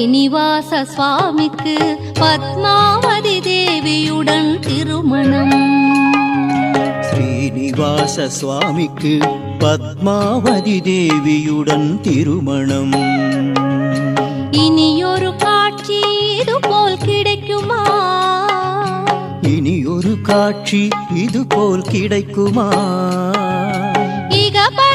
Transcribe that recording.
ஸ்ரீனிவாச சுவாமிக்கு பத்மாவதி தேவியுடன் திருமணம். ஸ்ரீனிவாச சுவாமிக்கு பத்மாவதி தேவியுடன் திருமணம். இனியொரு காட்சி இது போல் கிடைக்குமா? இனியொரு காட்சி இது போல் கிடைக்குமா? இகபர